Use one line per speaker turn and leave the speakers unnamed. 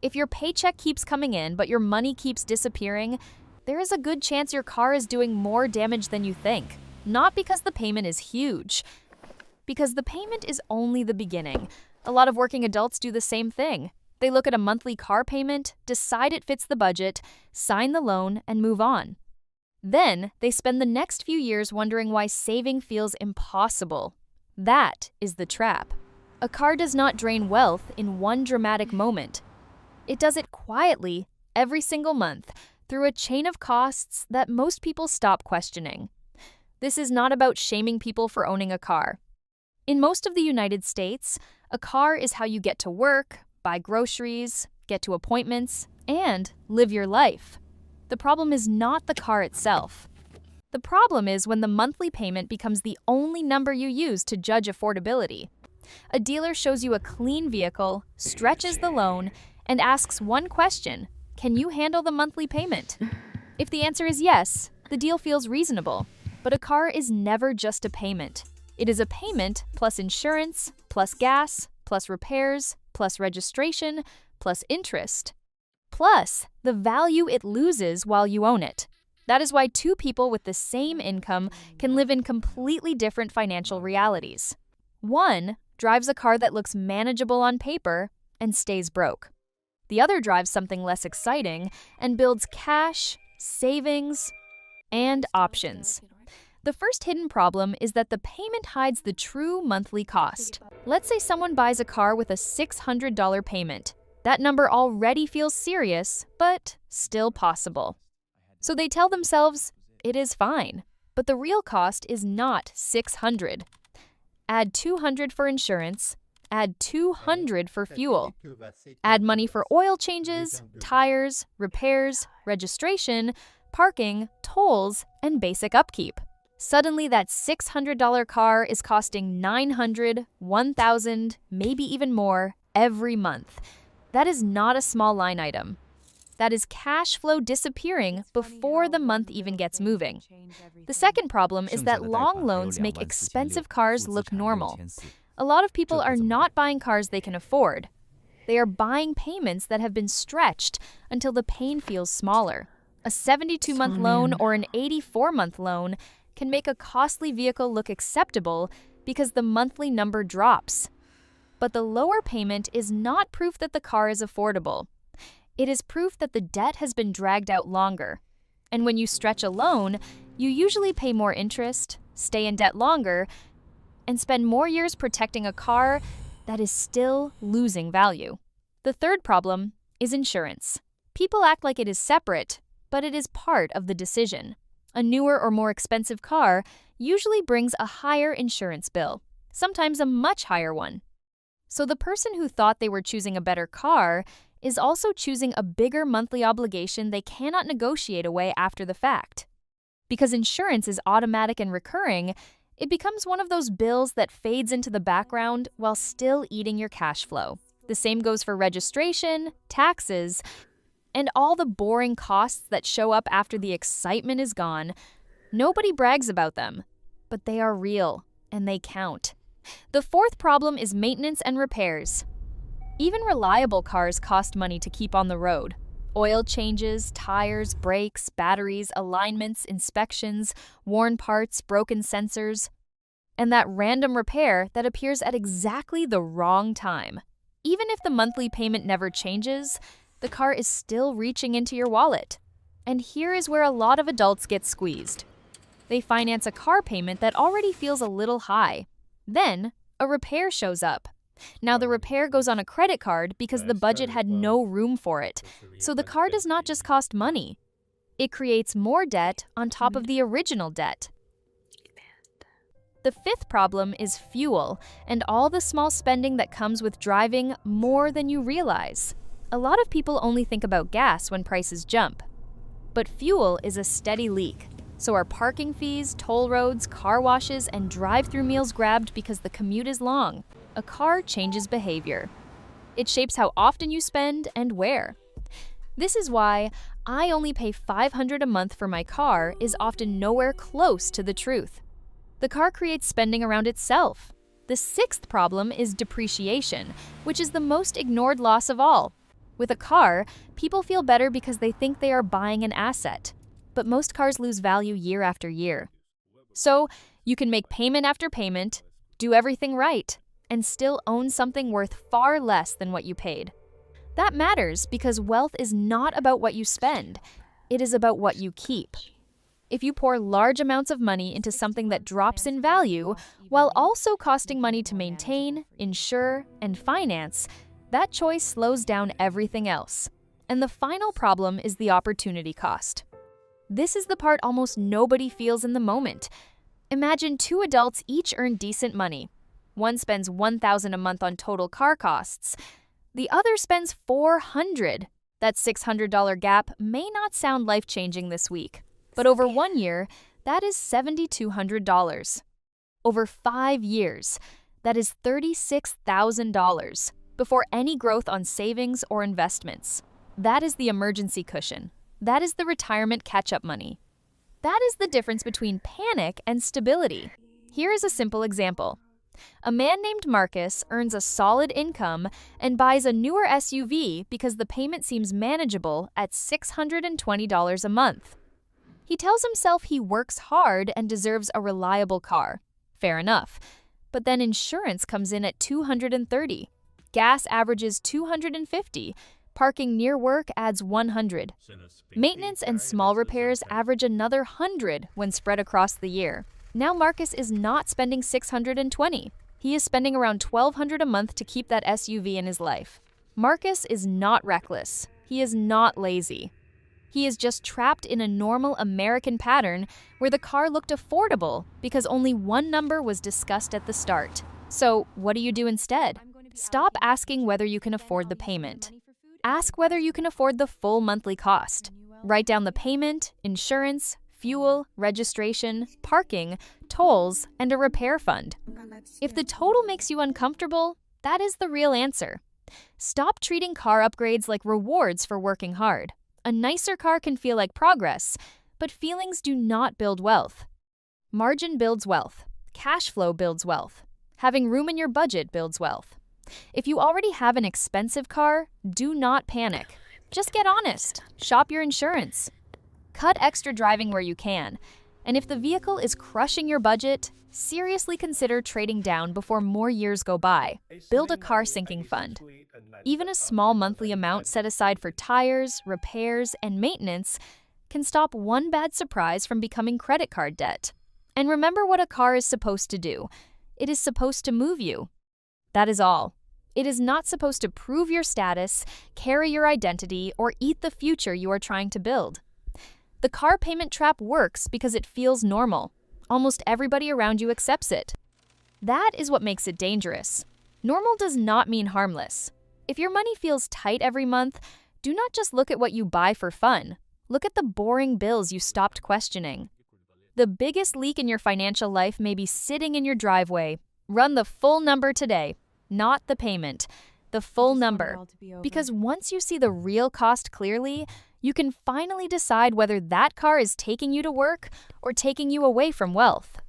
If your paycheck keeps coming in but your money keeps disappearing, there is a good chance your car is doing more damage than you think. Not because the payment is huge, because the payment is only the beginning. A lot of working adults do the same thing. They look at a monthly car payment, decide it fits the budget, sign the loan, and move on. Then, they spend the next few years wondering why saving feels impossible. That is the trap. A car does not drain wealth in one dramatic moment. It does it quietly, every single month, through a chain of costs that most people stop questioning. This is not about shaming people for owning a car. In most of the United States, a car is how you get to work, buy groceries, get to appointments, and live your life. The problem is not the car itself. The problem is when the monthly payment becomes the only number you use to judge affordability. A dealer shows you a clean vehicle, stretches the loan, and asks one question: can you handle the monthly payment? If the answer is yes, the deal feels reasonable. But a car is never just a payment. It is a payment plus insurance, plus gas, plus repairs, plus registration, plus interest, plus the value it loses while you own it. That is why two people with the same income can live in completely different financial realities. One drives a car that looks manageable on paper and stays broke. The other drives something less exciting and builds cash, savings, and options. The first hidden problem is that the payment hides the true monthly cost. Let's say someone buys a car with a $600 payment. That number already feels serious, but still possible. So they tell themselves, it is fine. But the real cost is not $600. Add $200 for insurance, add $200 for fuel. Add money for oil changes, tires, repairs, registration, parking, tolls, and basic upkeep. Suddenly, that $600 car is costing $900, $1,000, maybe even more every month. That is not a small line item. That is cash flow disappearing before the month even gets moving. The second problem is that long loans make expensive cars look normal. A lot of people are not buying cars they can afford. They are buying payments that have been stretched until the pain feels smaller. A 72-month loan or an 84-month loan can make a costly vehicle look acceptable because the monthly number drops. But the lower payment is not proof that the car is affordable. It is proof that the debt has been dragged out longer. And when you stretch a loan, you usually pay more interest, stay in debt longer, and spend more years protecting a car that is still losing value. The third problem is insurance. People act like it is separate, but it is part of the decision. A newer or more expensive car usually brings a higher insurance bill, sometimes a much higher one. So the person who thought they were choosing a better car is also choosing a bigger monthly obligation they cannot negotiate away after the fact. Because insurance is automatic and recurring, it becomes one of those bills that fades into the background while still eating your cash flow. The same goes for registration, taxes, and all the boring costs that show up after the excitement is gone. Nobody brags about them, but they are real and they count. The fourth problem is maintenance and repairs. Even reliable cars cost money to keep on the road. Oil changes, tires, brakes, batteries, alignments, inspections, worn parts, broken sensors, and that random repair that appears at exactly the wrong time. Even if the monthly payment never changes, the car is still reaching into your wallet. And here is where a lot of adults get squeezed. They finance a car payment that already feels a little high. Then, a repair shows up. Now the repair goes on a credit card because the budget had no room for it. So the car does not just cost money. It creates more debt on top of the original debt. The fifth problem is fuel and all the small spending that comes with driving more than you realize. A lot of people only think about gas when prices jump. But fuel is a steady leak. So are parking fees, toll roads, car washes, and drive-through meals grabbed because the commute is long. A car changes behavior. It shapes how often you spend and where. This is why I only pay $500 a month for my car is often nowhere close to the truth. The car creates spending around itself. The sixth problem is depreciation, which is the most ignored loss of all. With a car, people feel better because they think they are buying an asset. But most cars lose value year after year. So, you can make payment after payment, do everything right, and still own something worth far less than what you paid. That matters because wealth is not about what you spend, it is about what you keep. If you pour large amounts of money into something that drops in value, while also costing money to maintain, insure, and finance, that choice slows down everything else. And the final problem is the opportunity cost. This is the part almost nobody feels in the moment. Imagine two adults each earn decent money. One spends $1,000 a month on total car costs. The other spends $400. That $600 gap may not sound life-changing this week, but over 1 year, that is $7,200. Over 5 years, that is $36,000 before any growth on savings or investments. That is the emergency cushion. That is the retirement catch-up money. That is the difference between panic and stability. Here is a simple example. A man named Marcus earns a solid income and buys a newer SUV because the payment seems manageable at $620 a month. He tells himself he works hard and deserves a reliable car. Fair enough. But then insurance comes in at $230. Gas averages $250. Parking near work adds $100. Maintenance and small repairs average another $100 when spread across the year. Now Marcus is not spending $620. He is spending around $1,200 a month to keep that SUV in his life. Marcus is not reckless. He is not lazy. He is just trapped in a normal American pattern where the car looked affordable because only one number was discussed at the start. So, what do you do instead? Stop asking whether you can afford the payment. Ask whether you can afford the full monthly cost. Write down the payment, insurance, fuel, registration, parking, tolls, and a repair fund. If the total makes you uncomfortable, that is the real answer. Stop treating car upgrades like rewards for working hard. A nicer car can feel like progress, but feelings do not build wealth. Margin builds wealth. Cash flow builds wealth. Having room in your budget builds wealth. If you already have an expensive car, do not panic. Just get honest. Shop your insurance. Cut extra driving where you can. And if the vehicle is crushing your budget, seriously consider trading down before more years go by. Build a car sinking fund. Even a small monthly amount set aside for tires, repairs, and maintenance can stop one bad surprise from becoming credit card debt. And remember what a car is supposed to do. It is supposed to move you. That is all. It is not supposed to prove your status, carry your identity, or eat the future you are trying to build. The car payment trap works because it feels normal. Almost everybody around you accepts it. That is what makes it dangerous. Normal does not mean harmless. If your money feels tight every month, do not just look at what you buy for fun. Look at the boring bills you stopped questioning. The biggest leak in your financial life may be sitting in your driveway. Run the full number today, not the payment, the full number. Because once you see the real cost clearly, you can finally decide whether that car is taking you to work or taking you away from wealth.